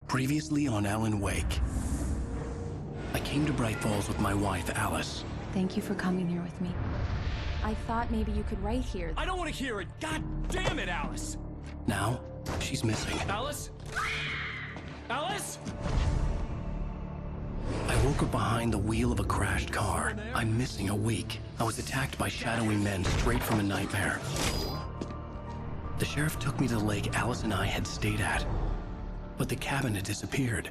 Previously on Alan Wake. I came to Bright Falls with my wife, Alice. Thank you for coming here with me. I thought maybe you could write here. I don't want to hear it! God damn it, Alice! Now, she's missing. Alice? Alice? I woke up behind the wheel of a crashed car. I'm missing a week. I was attacked by shadowy men straight from a nightmare. The sheriff took me to the lake Alice and I had stayed at. But the cabin had disappeared.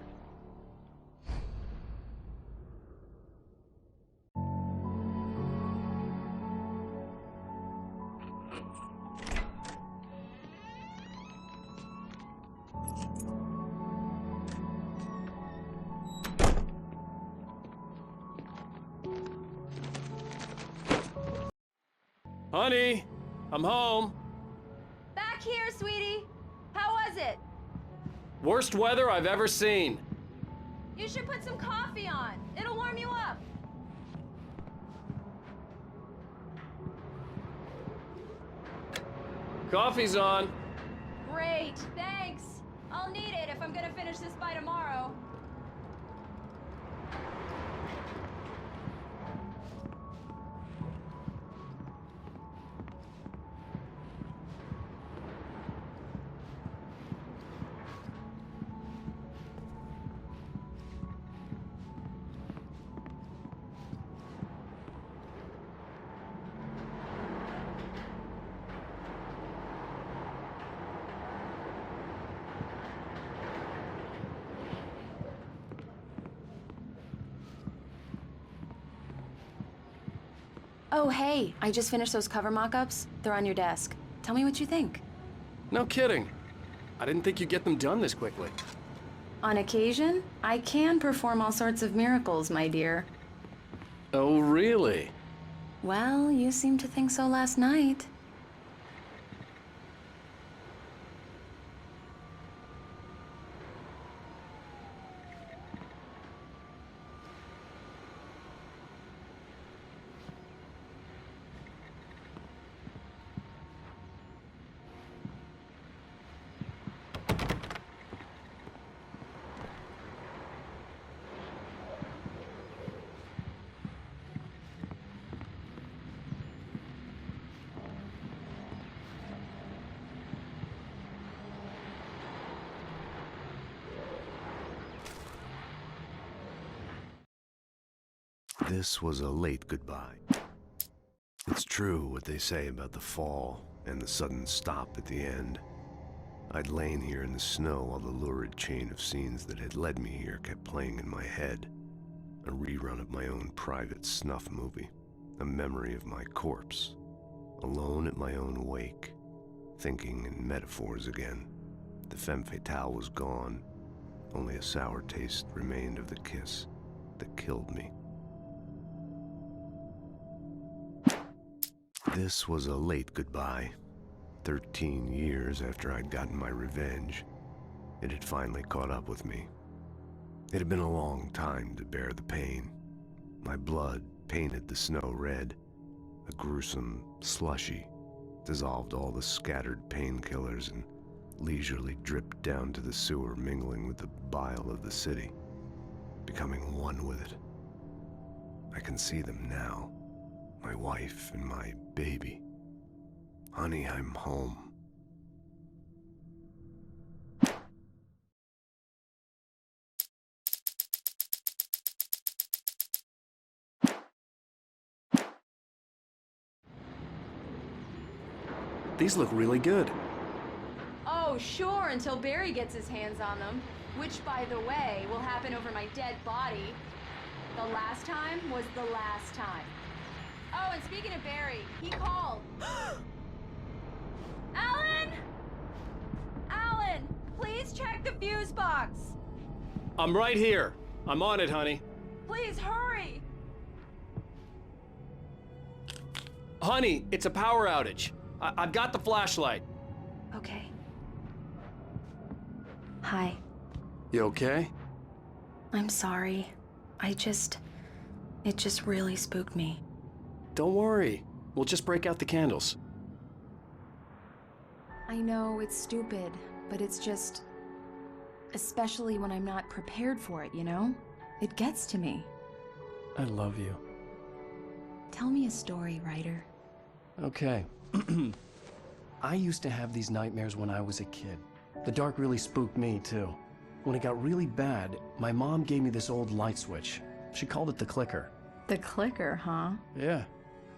Honey, I'm home. Back here, sweetie. How was it? Worst weather I've ever seen. You should put some coffee on. It'll warm you up. Coffee's on. Great, thanks. I'll need it if I'm gonna finish this by tomorrow. Oh, hey, I just finished those cover mock-ups. They're on your desk. Tell me what you think. No kidding. I didn't think you'd get them done this quickly. On occasion, I can perform all sorts of miracles, my dear. Oh, really? Well, you seemed to think so last night. This was a late goodbye. It's true what they say about the fall and the sudden stop at the end. I'd lain here in the snow while the lurid chain of scenes that had led me here kept playing in my head. A rerun of my own private snuff movie. A memory of my corpse. Alone at my own wake. Thinking in metaphors again. The femme fatale was gone. Only a sour taste remained of the kiss that killed me. This was a late goodbye. 13 years after I'd gotten my revenge, it had finally caught up with me. It had been a long time to bear the pain. My blood painted the snow red. A gruesome slushy dissolved all the scattered painkillers and leisurely dripped down to the sewer, mingling with the bile of the city, becoming one with it. I can see them now. My wife and my baby. Honey, I'm home. These look really good. Oh, sure, until Barry gets his hands on them. Which, by the way, will happen over my dead body. The last time was the last time. Oh, and speaking of Barry, he called. Alan! Alan, please check the fuse box. I'm right here. I'm on it, honey. Please hurry. Honey, it's a power outage. I've got the flashlight. Okay. Hi. You okay? I'm sorry. It just really spooked me. Don't worry. We'll just break out the candles. I know it's stupid, but it's just... Especially when I'm not prepared for it, you know? It gets to me. I love you. Tell me a story, writer. Okay. I used to have these nightmares when I was a kid. The dark really spooked me, too. When it got really bad, my mom gave me this old light switch. She called it the clicker. The clicker, huh? Yeah.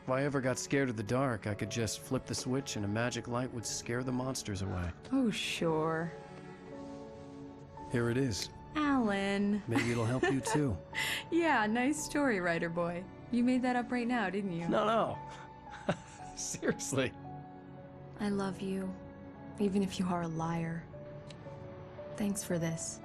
If I ever got scared of the dark, I could just flip the switch and a magic light would scare the monsters away. Oh, sure. Here it is. Alan. Maybe it'll help you, too. Yeah, nice story, writer boy. You made that up right now, didn't you? No. Seriously. I love you, even if you are a liar. Thanks for this.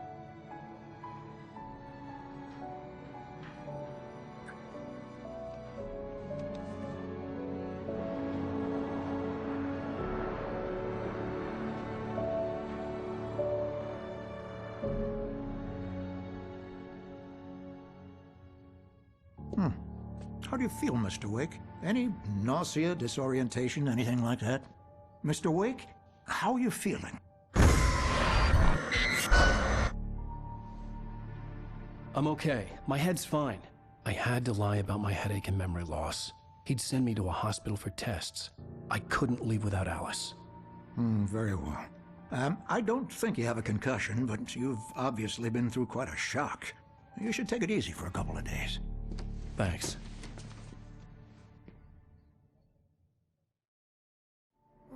How do you feel, Mr. Wake? Any nausea, disorientation, anything like that? Mr. Wake, how are you feeling? I'm okay. My head's fine. I had to lie about my headache and memory loss. He'd send me to a hospital for tests. I couldn't leave without Alice. Very well. I don't think you have a concussion, but you've obviously been through quite a shock. You should take it easy for a couple of days. Thanks.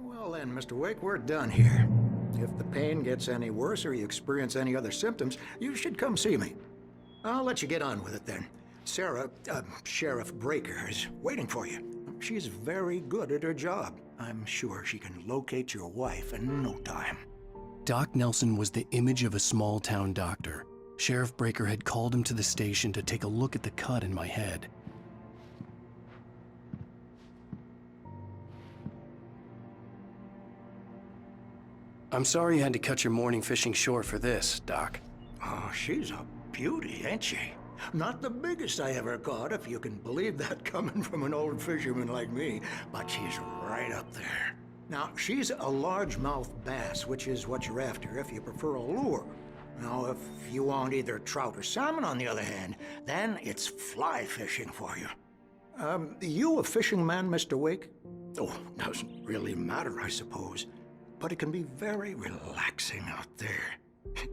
Well then, Mr. Wake, we're done here. If the pain gets any worse or you experience any other symptoms, you should come see me. I'll let you get on with it then. Sarah, Sheriff Breaker, is waiting for you. She's very good at her job. I'm sure she can locate your wife in no time. Doc Nelson was the image of a small-town doctor. Sheriff Breaker had called him to the station to take a look at the cut in my head. I'm sorry you had to cut your morning fishing short for this, Doc. Oh, she's a beauty, ain't she? Not the biggest I ever caught, if you can believe that coming from an old fisherman like me, but she's right up there. Now, she's a largemouth bass, which is what you're after if you prefer a lure. Now, if you want either trout or salmon, on the other hand, then it's fly fishing for you. You a fishing man, Mr. Wake? Oh, doesn't really matter, I suppose. But it can be very relaxing out there.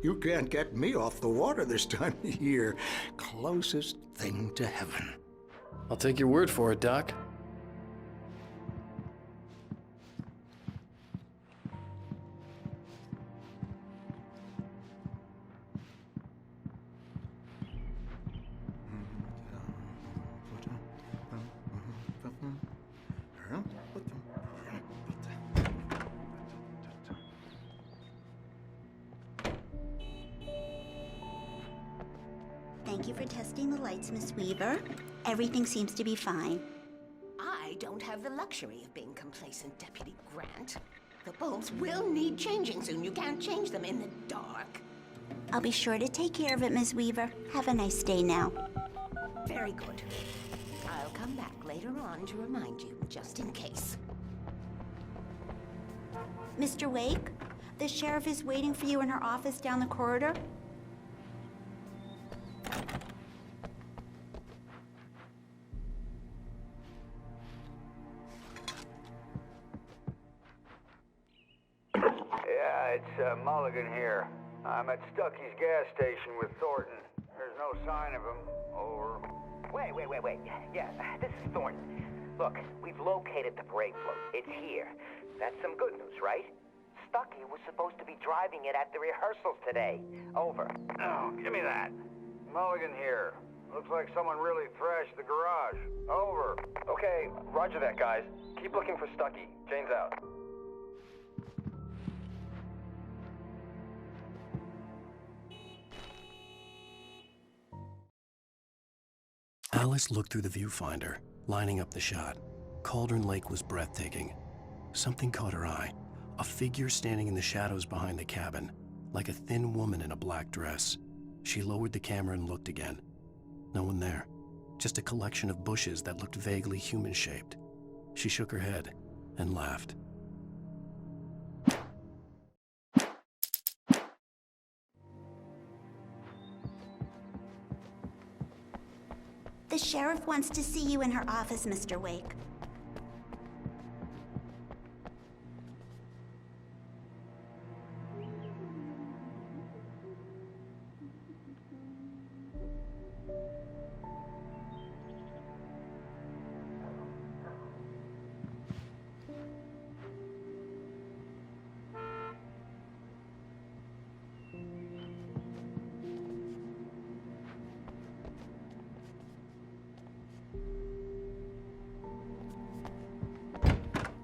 You can't get me off the water this time of year. Closest thing to heaven. I'll take your word for it, Doc. Thank you for testing the lights, Miss Weaver. Everything seems to be fine. I don't have the luxury of being complacent, Deputy Grant. The bulbs will need changing soon. You can't change them in the dark. I'll be sure to take care of it, Miss Weaver. Have a nice day now. Very good. I'll come back later on to remind you, just in case. Mr. Wake, the sheriff is waiting for you in her office down the corridor. It's Mulligan here. I'm at Stucky's gas station with Thornton. There's no sign of him. Over. Wait. Yeah, this is Thornton. Look, we've located the brake float. It's here. That's some good news, right? Stucky was supposed to be driving it at the rehearsals today. Over. Oh, give me that. Mulligan here. Looks like someone really thrashed the garage. Over. Okay, roger that, guys. Keep looking for Stucky. Jane's out. Alice looked through the viewfinder, lining up the shot. Cauldron Lake was breathtaking. Something caught her eye. A figure standing in the shadows behind the cabin, like a thin woman in a black dress. She lowered the camera and looked again. No one there. Just a collection of bushes that looked vaguely human-shaped. She shook her head and laughed. The sheriff wants to see you in her office, Mr. Wake.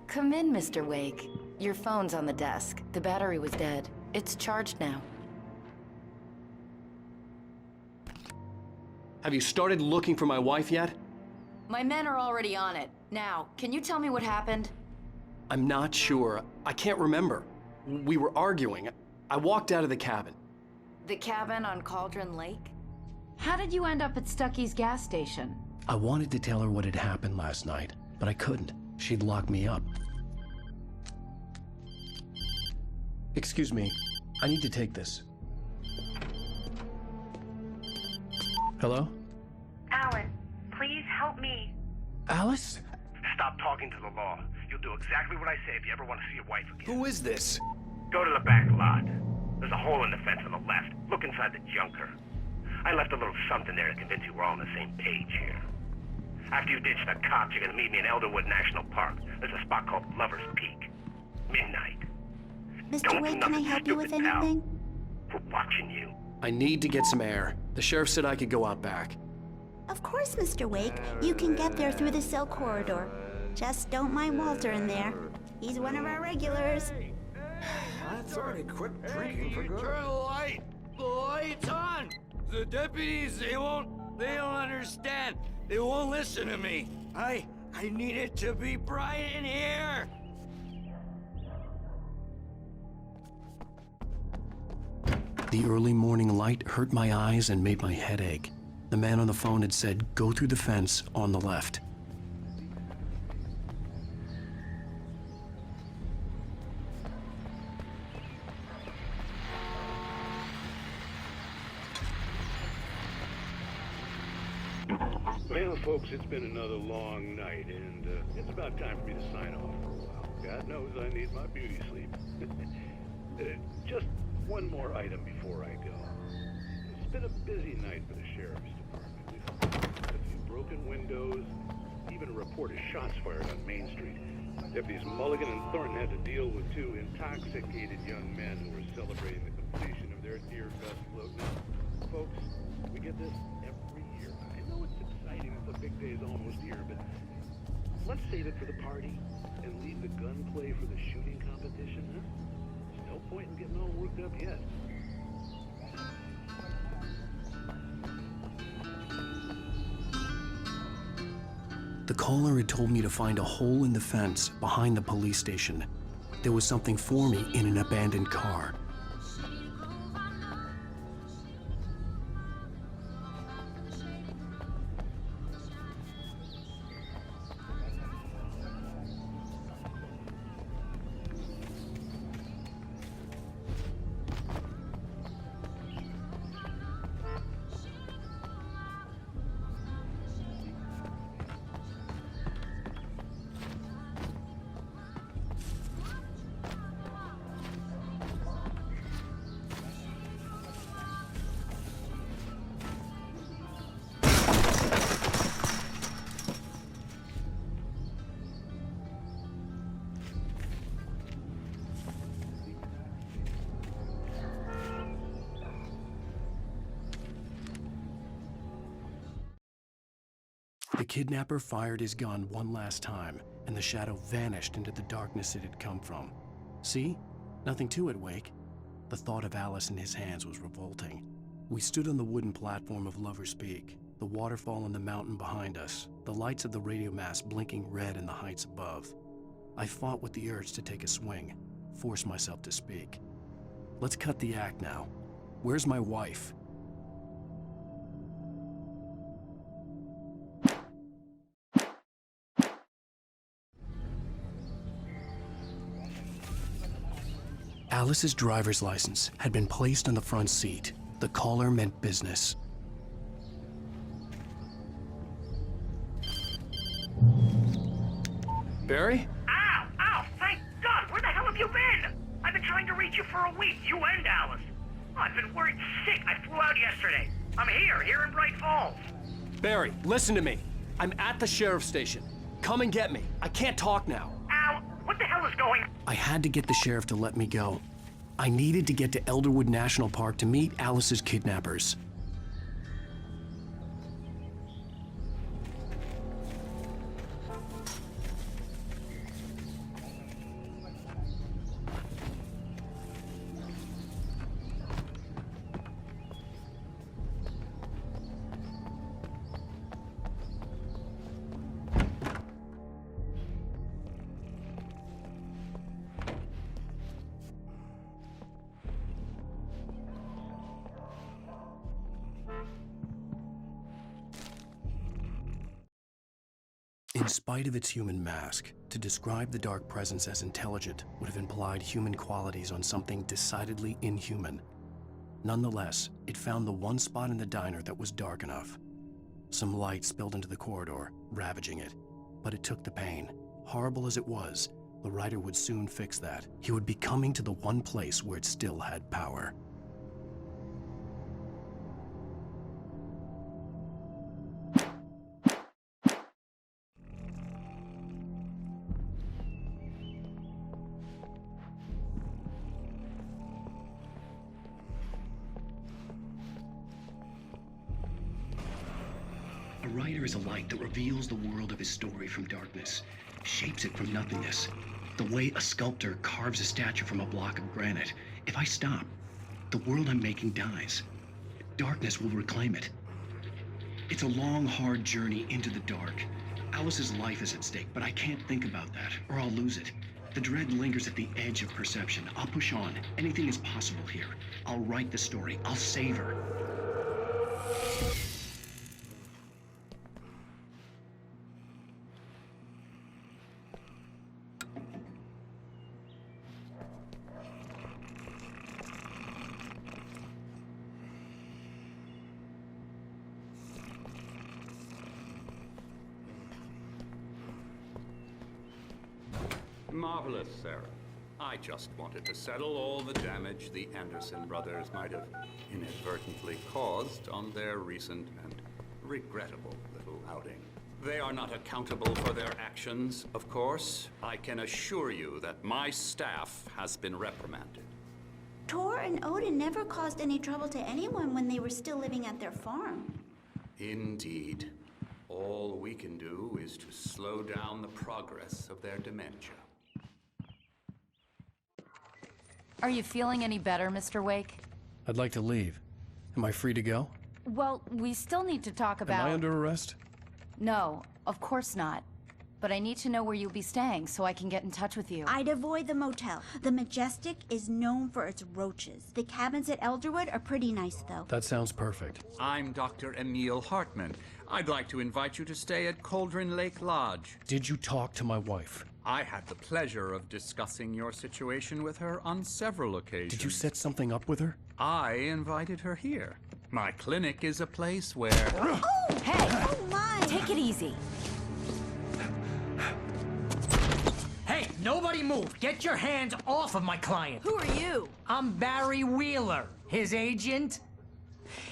Come in, Mr. Wake. Your phone's on the desk. The battery was dead. It's charged now. Have you started looking for my wife yet? My men are already on it. Now, can you tell me what happened? I'm not sure. I can't remember. We were arguing. I walked out of the cabin. The cabin on Cauldron Lake? How did you end up at Stucky's gas station? I wanted to tell her what had happened last night, but I couldn't. She'd lock me up. Excuse me, I need to take this. Hello? Alan, please help me. Alice? Stop talking to the law. You'll do exactly what I say if you ever want to see your wife again. Who is this? Go to the back lot. There's a hole in the fence on the left. Look inside the junker. I left a little something there to convince you we're all on the same page here. After you ditch the cops, you're gonna meet me in Elderwood National Park. There's a spot called Lover's Peak. Midnight. Mr. Wake, can I help you with anything? We're watching you. I need to get some air. The sheriff said I could go out back. Of course, Mr. Wake. You can get there through the cell corridor. Just don't mind Walter in there. He's one of our regulars. I thought he quit drinking for good. Turn the light! The light's on! The deputies, they don't understand. They won't listen to me. I need it to be bright in here! The early morning light hurt my eyes and made my head ache. The man on the phone had said, go through the fence on the left. Well, folks, it's been another long night, and it's about time for me to sign off for a while. God knows I need my beauty sleep. Just one more item before I go. It's been a busy night for the Sheriff's Department. We've had a few broken windows, even a report of shots fired on Main Street. Deputies Mulligan and Thornton had to deal with two intoxicated young men who were celebrating the completion of their Deer Fest float. Now, folks, we get this every year. I know it's exciting that the big day is almost here, but let's save it for the party and leave the gunplay for the shooting competition, huh? There's no point in getting all worked up yet. The caller had told me to find a hole in the fence behind the police station. There was something for me in an abandoned car. The kidnapper fired his gun one last time, and the shadow vanished into the darkness it had come from. See? Nothing to it, Wake. The thought of Alice in his hands was revolting. We stood on the wooden platform of Lover's Peak, the waterfall in the mountain behind us, the lights of the radio mast blinking red in the heights above. I fought with the urge to take a swing, force myself to speak. Let's cut the act now. Where's my wife? Alice's driver's license had been placed on the front seat. The caller meant business. Barry? Ow! Ow! Thank God! Where the hell have you been? I've been trying to reach you for a week, you and Alice. Oh, I've been worried sick. I flew out yesterday. I'm here in Bright Falls. Barry, listen to me. I'm at the sheriff's station. Come and get me. I can't talk now. Ow! What the hell is going on? I had to get the sheriff to let me go. I needed to get to Elderwood National Park to meet Alice's kidnappers. In spite of its human mask, to describe the dark presence as intelligent would have implied human qualities on something decidedly inhuman. Nonetheless, it found the one spot in the diner that was dark enough. Some light spilled into the corridor, ravaging it. But it took the pain. Horrible as it was, the writer would soon fix that. He would be coming to the one place where it still had power. A writer is a light that reveals the world of his story from darkness, shapes it from nothingness. The way a sculptor carves a statue from a block of granite. If I stop, the world I'm making dies. Darkness will reclaim it. It's a long, hard journey into the dark. Alice's life is at stake, but I can't think about that, or I'll lose it. The dread lingers at the edge of perception. I'll push on. Anything is possible here. I'll write the story. I'll save her. Marvelous, Sarah. I just wanted to settle all the damage the Anderson brothers might have inadvertently caused on their recent and regrettable little outing. They are not accountable for their actions, of course. I can assure you that my staff has been reprimanded. Tor and Odin never caused any trouble to anyone when they were still living at their farm. Indeed. All we can do is to slow down the progress of their dementia. Are you feeling any better, Mr. Wake? I'd like to leave. Am I free to go? Well, we still need to talk about... Am I under arrest? No, of course not. But I need to know where you'll be staying so I can get in touch with you. I'd avoid the motel. The Majestic is known for its roaches. The cabins at Elderwood are pretty nice, though. That sounds perfect. I'm Dr. Emil Hartman. I'd like to invite you to stay at Cauldron Lake Lodge. Did you talk to my wife? I had the pleasure of discussing your situation with her on several occasions. Did you set something up with her? I invited her here. My clinic is a place where... Oh! Hey! Oh, my! Take it easy. Hey, nobody move! Get your hands off of my client! Who are you? I'm Barry Wheeler, his agent.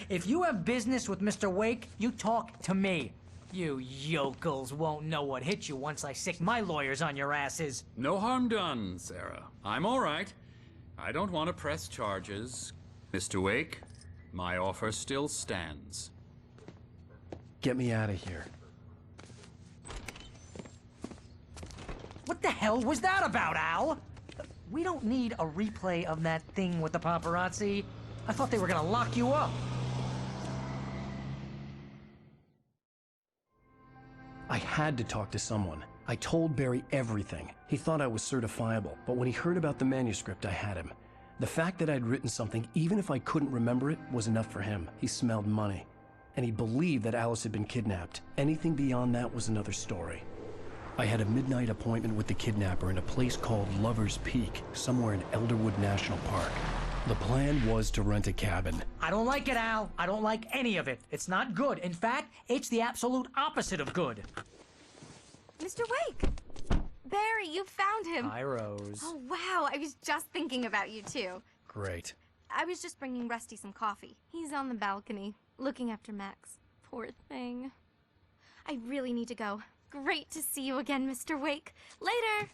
If you have business with Mr. Wake, you talk to me. You yokels won't know what hit you once I sick my lawyers on your asses. No harm done, Sarah. I'm all right. I don't want to press charges. Mr. Wake, my offer still stands. Get me out of here. What the hell was that about, Al? We don't need a replay of that thing with the paparazzi. I thought they were gonna lock you up. I had to talk to someone. I told Barry everything. He thought I was certifiable, but when he heard about the manuscript, I had him. The fact that I'd written something, even if I couldn't remember it, was enough for him. He smelled money. And he believed that Alice had been kidnapped. Anything beyond that was another story. I had a midnight appointment with the kidnapper in a place called Lover's Peak, somewhere in Elderwood National Park. The plan was to rent a cabin. I don't like it, Al. I don't like any of it. It's not good. In fact, it's the absolute opposite of good. Mr. Wake! Barry, you found him. Hi, Rose. Oh, wow. I was just thinking about you, too. Great. I was just bringing Rusty some coffee. He's on the balcony, looking after Max. Poor thing. I really need to go. Great to see you again, Mr. Wake. Later!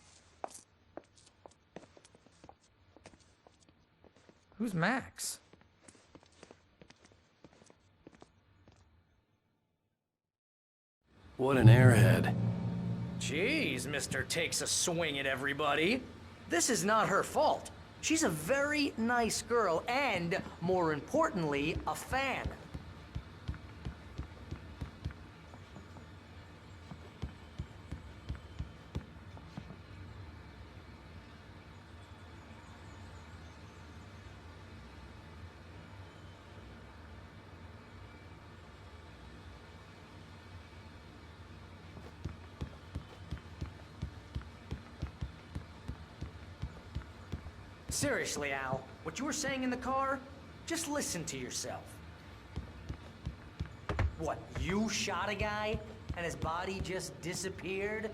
Who's Max? What an airhead. Jeez, Mr. Takes a swing at everybody. This is not her fault. She's a very nice girl and, more importantly, a fan. Seriously, Al, what you were saying in the car, just listen to yourself. What, you shot a guy and his body just disappeared?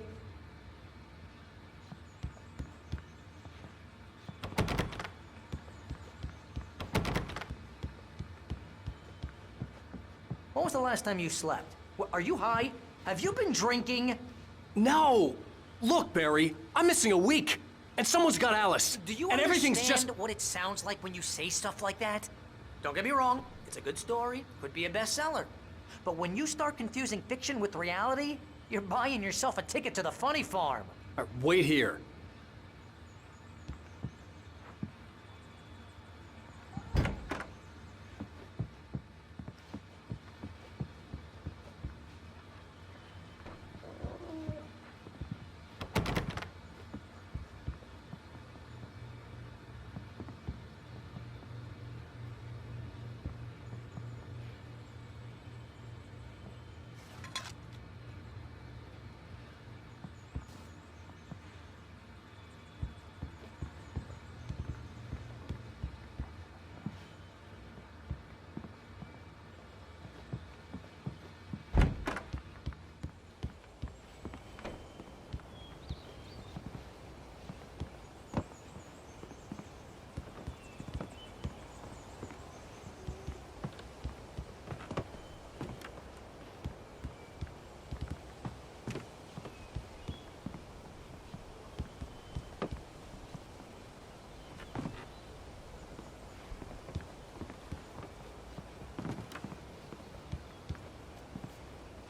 When was the last time you slept? Are you high? Have you been drinking? No! Look, Barry, I'm missing a week. And someone's got Alice. Do you and everything's understand just what it sounds like when you say stuff like that? Don't get me wrong, it's a good story, could be a bestseller. But when you start confusing fiction with reality, you're buying yourself a ticket to the funny farm. Wait here.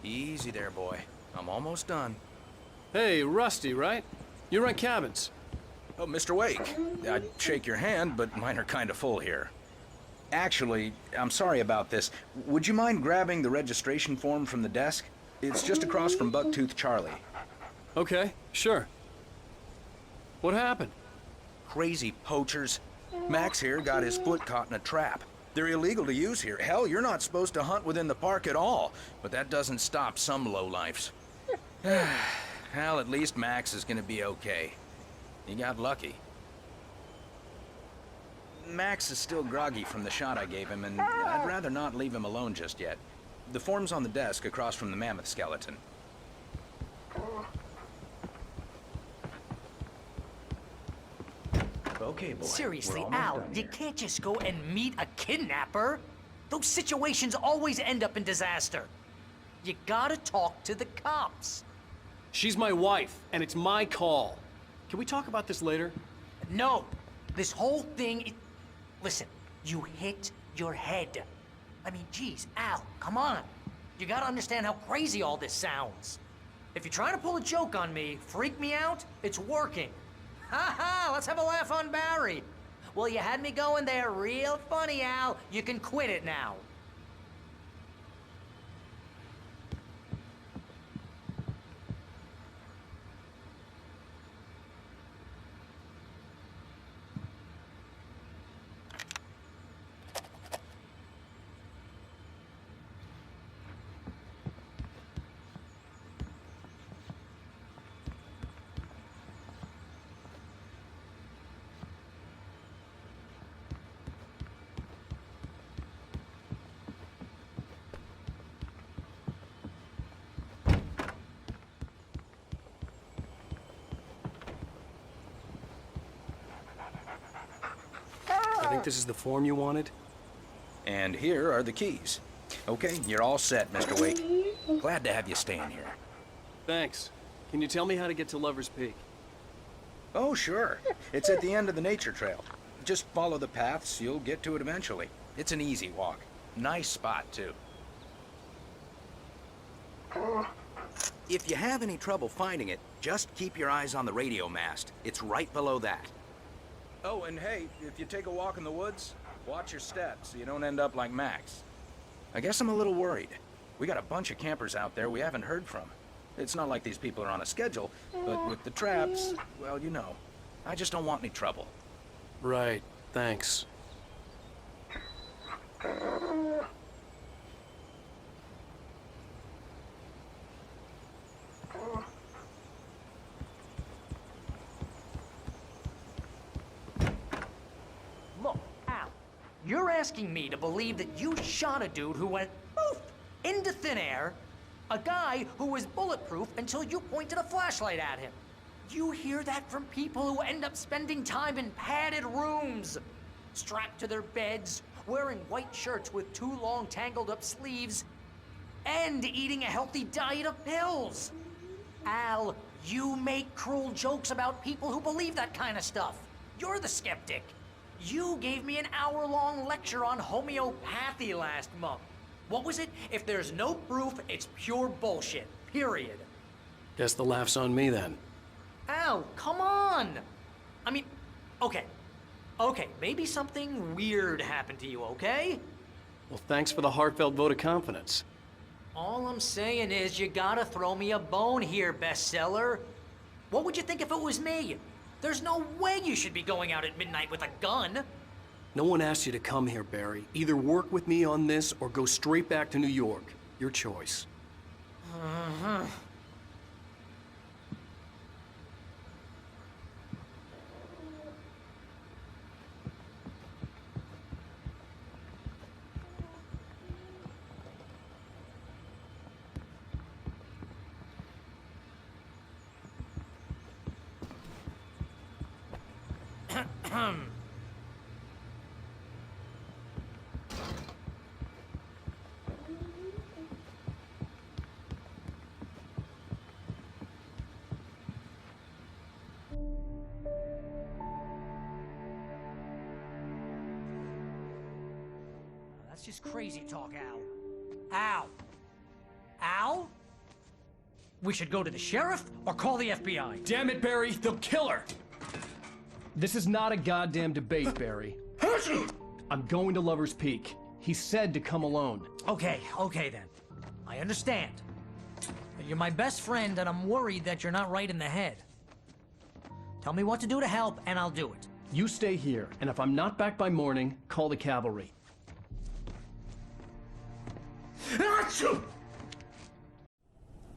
Easy there, boy. I'm almost done. Hey, Rusty, right? You rent cabins. Oh, Mr. Wake. I'd shake your hand, but mine are kind of full here. Actually, I'm sorry about this. Would you mind grabbing the registration form from the desk? It's just across from Bucktooth Charlie. Okay, sure. What happened? Crazy poachers. Max here got his foot caught in a trap. They're illegal to use here. Hell, you're not supposed to hunt within the park at all. But that doesn't stop some lowlifes. Well, at least Max is gonna be okay. He got lucky. Max is still groggy from the shot I gave him, and I'd rather not leave him alone just yet. The form's on the desk across from the mammoth skeleton. Okay, boy. Seriously, Al, you can't just go and meet a kidnapper. Those situations always end up in disaster. You gotta talk to the cops. She's my wife, and it's my call. Can we talk about this later? No. This whole thing... Listen, you hit your head. I mean, geez, Al, come on. You gotta understand how crazy all this sounds. If you're trying to pull a joke on me, freak me out, it's working. Ha ha, let's have a laugh on Barry. Well, you had me going there real funny, Al. You can quit it now. think this is the form you wanted? And here are the keys. Okay, you're all set, Mr. Wake. Glad to have you staying here. Thanks. Can you tell me how to get to Lover's Peak? Oh, sure. It's at the end of the nature trail. Just follow the paths, you'll get to it eventually. It's an easy walk. Nice spot, too. If you have any trouble finding it, just keep your eyes on the radio mast. It's right below that. Oh, and hey, if you take a walk in the woods, watch your steps so you don't end up like Max. I guess I'm a little worried. We got a bunch of campers out there we haven't heard from. It's not like these people are on a schedule, but with the traps, well, you know. I just don't want any trouble. Right, thanks. Look, Al, you're asking me to believe that you shot a dude who went poof into thin air, a guy who was bulletproof until you pointed a flashlight at him. You hear that from people who end up spending time in padded rooms, strapped to their beds, wearing white shirts with too long tangled up sleeves, and eating a healthy diet of pills. Al, you make cruel jokes about people who believe that kind of stuff. You're the skeptic. You gave me an hour-long lecture on homeopathy last month. What was it? If there's no proof, it's pure bullshit. Period. Guess the laugh's on me then. Al, come on! I mean, okay. Okay, maybe something weird happened to you, okay? Well, thanks for the heartfelt vote of confidence. All I'm saying is you gotta throw me a bone here, bestseller. What would you think if it was me? There's no way you should be going out at midnight with a gun. No one asked you to come here, Barry. Either work with me on this or go straight back to New York. Your choice. Uh-huh. That's just crazy talk, Al. Al? Al? We should go to the sheriff or call the FBI. Damn it, Barry, they'll kill her! This is not a goddamn debate, Barry. I'm going to Lover's Peak. He said to come alone. Okay then. I understand. But you're my best friend, and I'm worried that you're not right in the head. Tell me what to do to help, and I'll do it. You stay here, and if I'm not back by morning, call the cavalry. Achoo!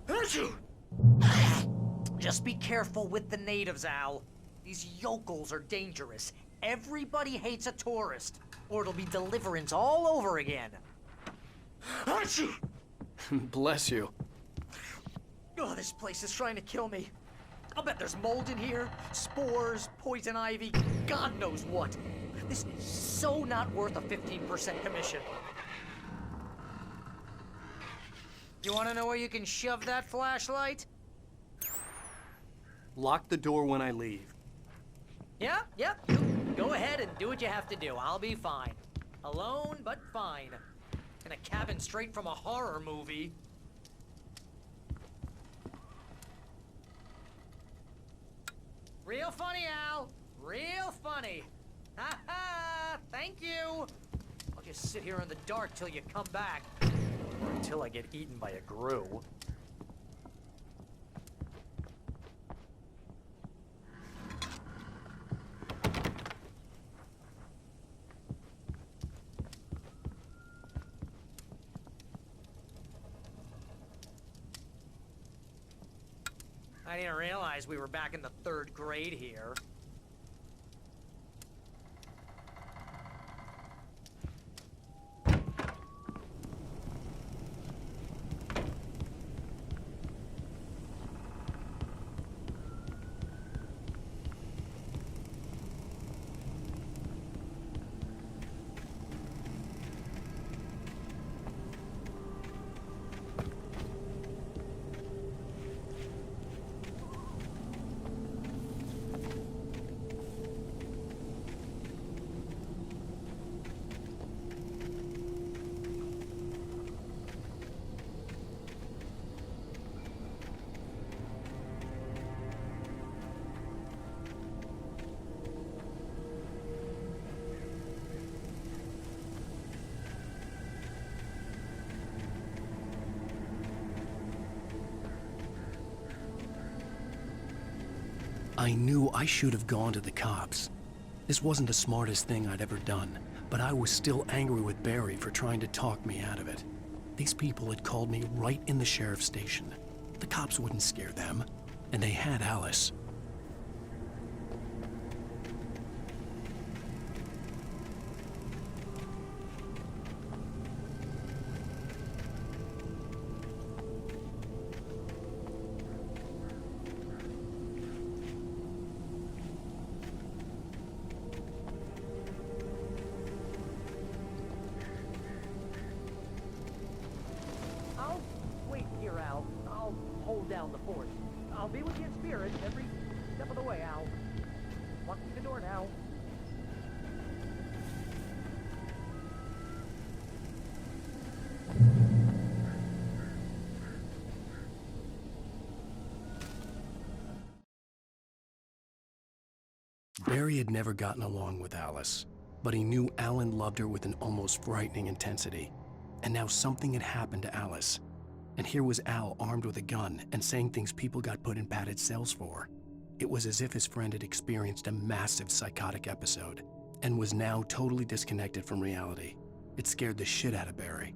Achoo! Just be careful with the natives, Al. These yokels are dangerous. Everybody hates a tourist, or it'll be Deliverance all over again. Achoo! Bless you. Oh, this place is trying to kill me. I'll bet there's mold in here, spores, poison ivy, God knows what. This is so not worth a 15% commission. You want to know where you can shove that flashlight? Lock the door when I leave. Yep. Go ahead and do what you have to do. I'll be fine. Alone, but fine. In a cabin straight from a horror movie. Real funny, Al. Real funny. Ha ha! Thank you. I'll just sit here in the dark till you come back. Or until I get eaten by a grue. I didn't realize we were back in the 3rd grade here. I knew I should have gone to the cops. This wasn't the smartest thing I'd ever done, but I was still angry with Barry for trying to talk me out of it. These people had called me right in the sheriff's station. The cops wouldn't scare them, and they had Alice. I'll wait here, Al. I'll hold down the fort. I'll be with you in spirit every step of the way, Al. Walk through the door now. Barry had never gotten along with Alice, but he knew Alan loved her with an almost frightening intensity. And now something had happened to Alice. And here was Al armed with a gun and saying things people got put in padded cells for. It was as if his friend had experienced a massive psychotic episode and was now totally disconnected from reality. It scared the shit out of Barry.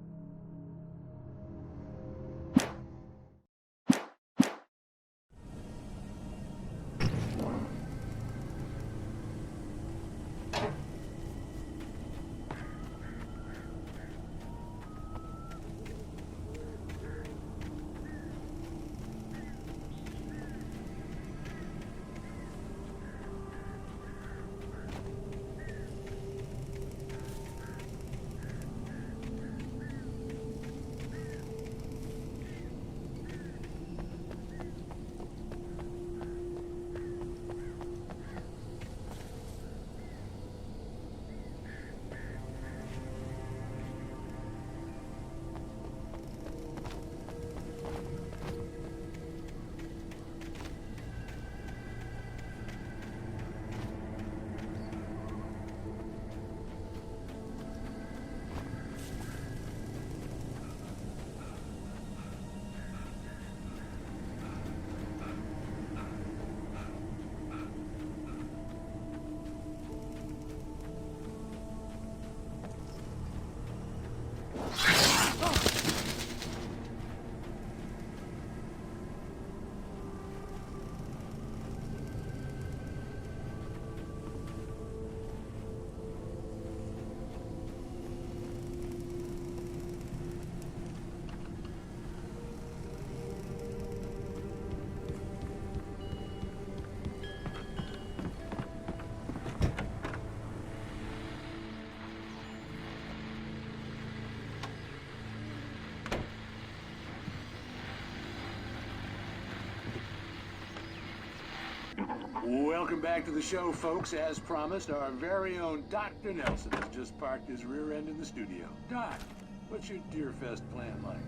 Welcome back to the show, folks. As promised, our very own Dr. Nelson has just parked his rear end in the studio. Doc, what's your Deerfest plan like?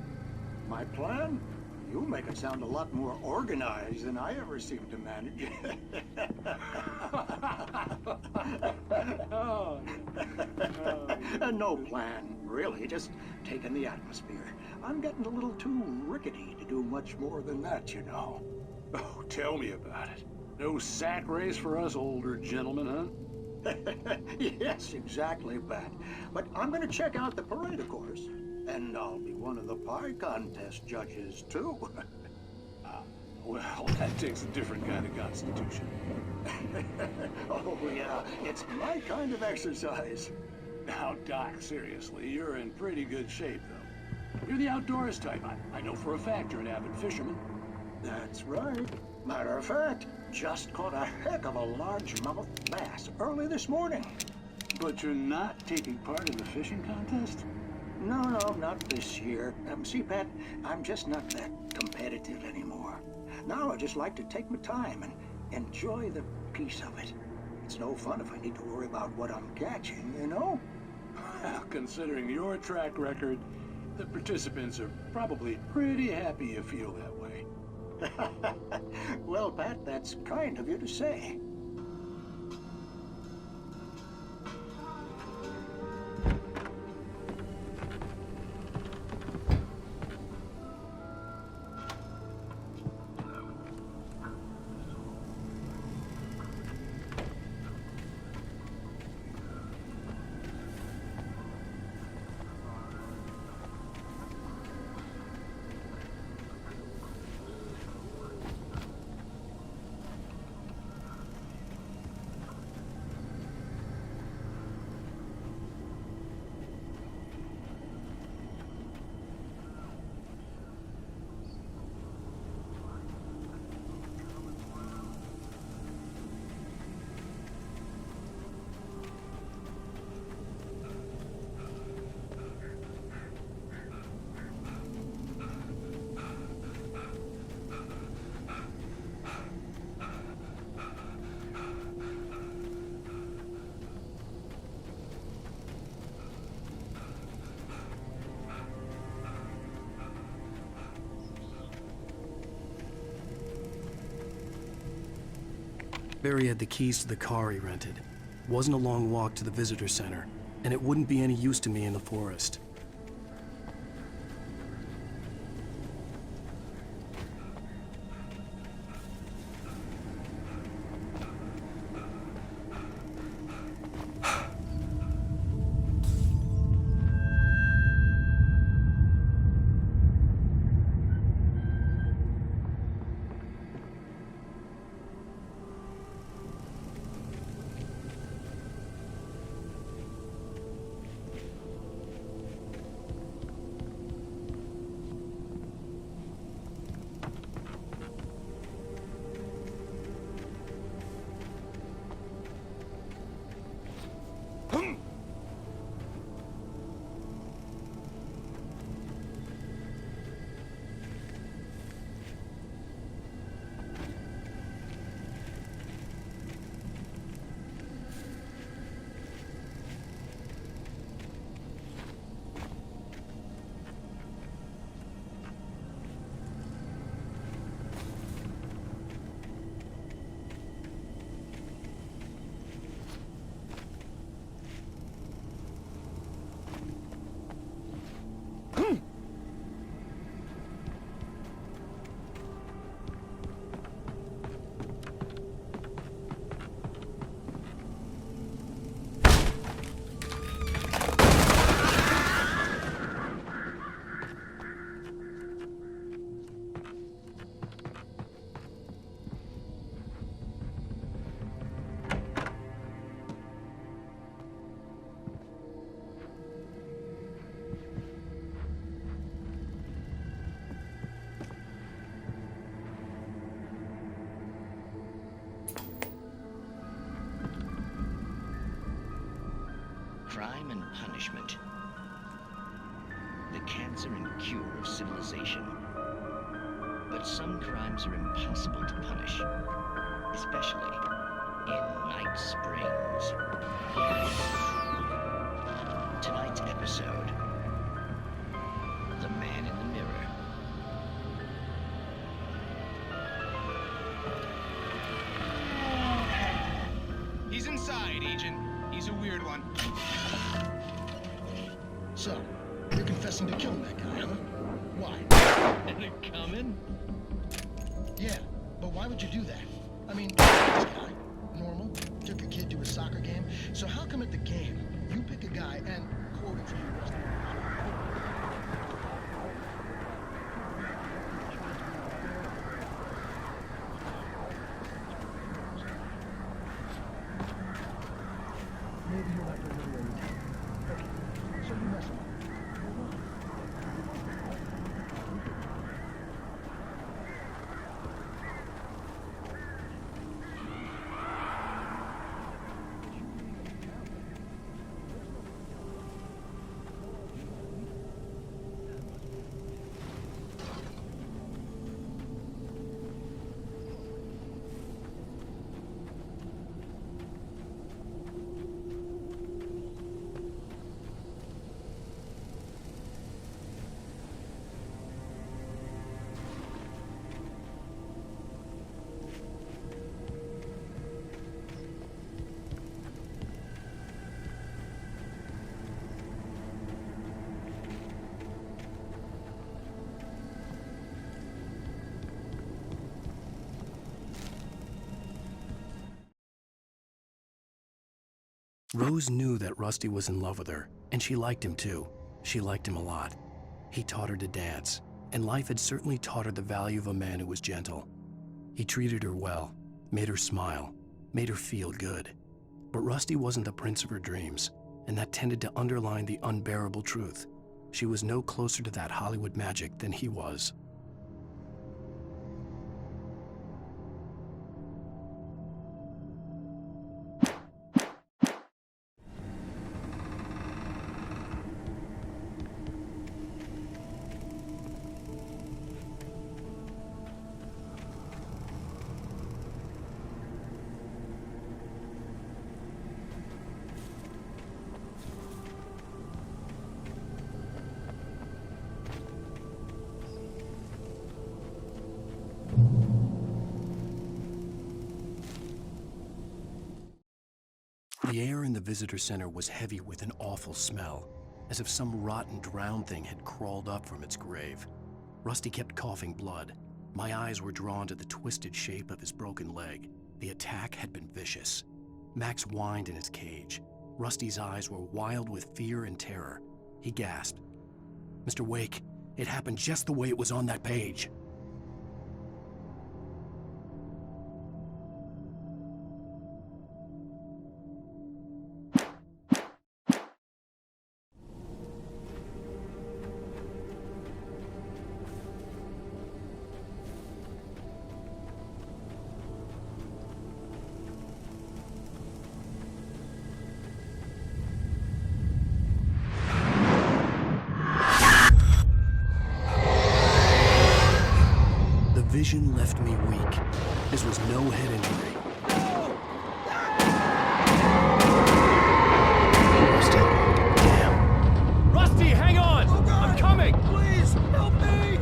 My plan? You make it sound a lot more organized than I ever seem to manage. No plan, really. Just taking the atmosphere. I'm getting a little too rickety to do much more than that, you know. Oh, tell me about it. No sack race for us older gentlemen, huh? Yes, exactly, Pat. But I'm going to check out the parade, of course. And I'll be one of the pie contest judges, too. Well, that takes a different kind of constitution. Oh, yeah. It's my kind of exercise. Now, Doc, seriously, you're in pretty good shape, though. You're the outdoors type. I know for a fact you're an avid fisherman. That's right. Matter of fact, just caught a heck of a largemouth bass early this morning. But you're not taking part in the fishing contest? No, not this year. See, Pat, I'm just not that competitive anymore. Now I just like to take my time and enjoy the peace of it. It's no fun if I need to worry about what I'm catching, you know? Well, considering your track record, the participants are probably pretty happy you feel that way. Well, Pat, that's kind of you to say. Barry had the keys to the car he rented. It wasn't a long walk to the visitor center, and it wouldn't be any use to me in the forest. Crime and punishment. The cancer and cure of civilization. But some crimes are impossible to punish, especially in Night Springs. Tonight's episode, The Man in the Mirror. He's inside, Agent. He's a weird one. So, you're confessing to killing that guy, huh? Why? Isn't it coming? Yeah, but why would you do that? I mean, this guy, normal, took a kid to a soccer game. So how come at the game, you pick a guy and quote a dream rest? Maybe you're not going to really okay, so you mess with him. Rose knew that Rusty was in love with her, and she liked him too. She liked him a lot. He taught her to dance, and life had certainly taught her the value of a man who was gentle. He treated her well, made her smile, made her feel good. But Rusty wasn't the prince of her dreams, and that tended to underline the unbearable truth. She was no closer to that Hollywood magic than he was. visitor center was heavy with an awful smell, as if some rotten drowned thing had crawled up from its grave. Rusty kept coughing blood. My eyes were drawn to the twisted shape of his broken leg. The attack had been vicious. Max whined in his cage. Rusty's eyes were wild with fear and terror. He gasped. "Mr. Wake, it happened just the way it was on that page." The vision left me weak. This was no head injury. Rusty? Damn. Rusty, hang on! Oh, God. I'm coming! Please, help me!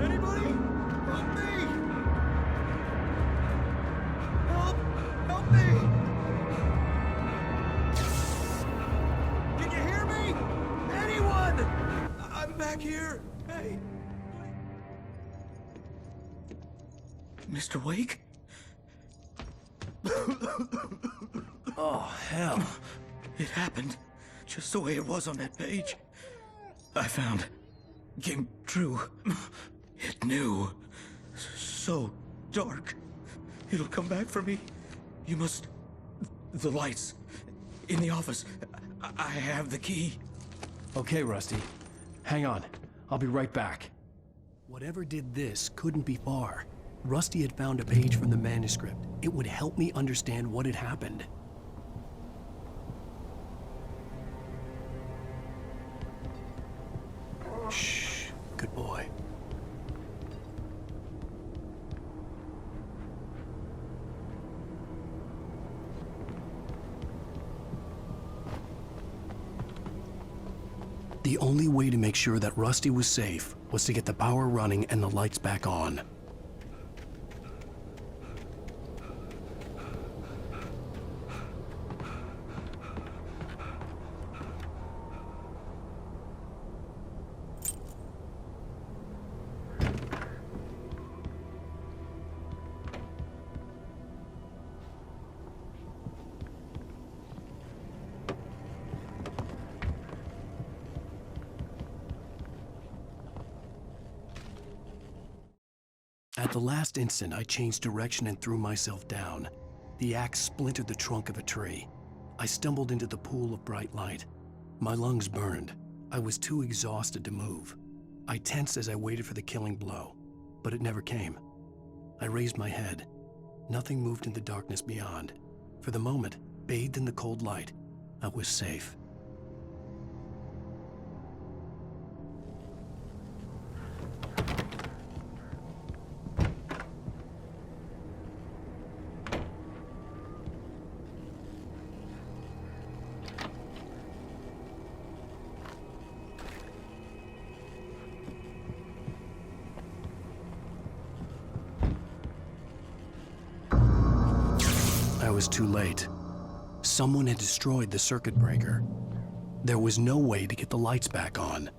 Anybody? Help me! Help me! Can you hear me? Anyone? I'm back here. Hey. Mr. Wake? Oh, hell. It happened just the way it was on that page. I found. Came true. It knew. So dark. It'll come back for me. You must... The lights. In the office. I have the key. Okay, Rusty. Hang on. I'll be right back. Whatever did this couldn't be far. Rusty had found a page from the manuscript. It would help me understand what had happened. Shh. Good boy. The only way to make sure that Rusty was safe was to get the power running and the lights back on. At the last instant, I changed direction and threw myself down. The axe splintered the trunk of a tree. I stumbled into the pool of bright light. My lungs burned. I was too exhausted to move. I tensed as I waited for the killing blow, but it never came. I raised my head. Nothing moved in the darkness beyond. For the moment, bathed in the cold light, I was safe. I was too late. Someone had destroyed the circuit breaker. There was no way to get the lights back on.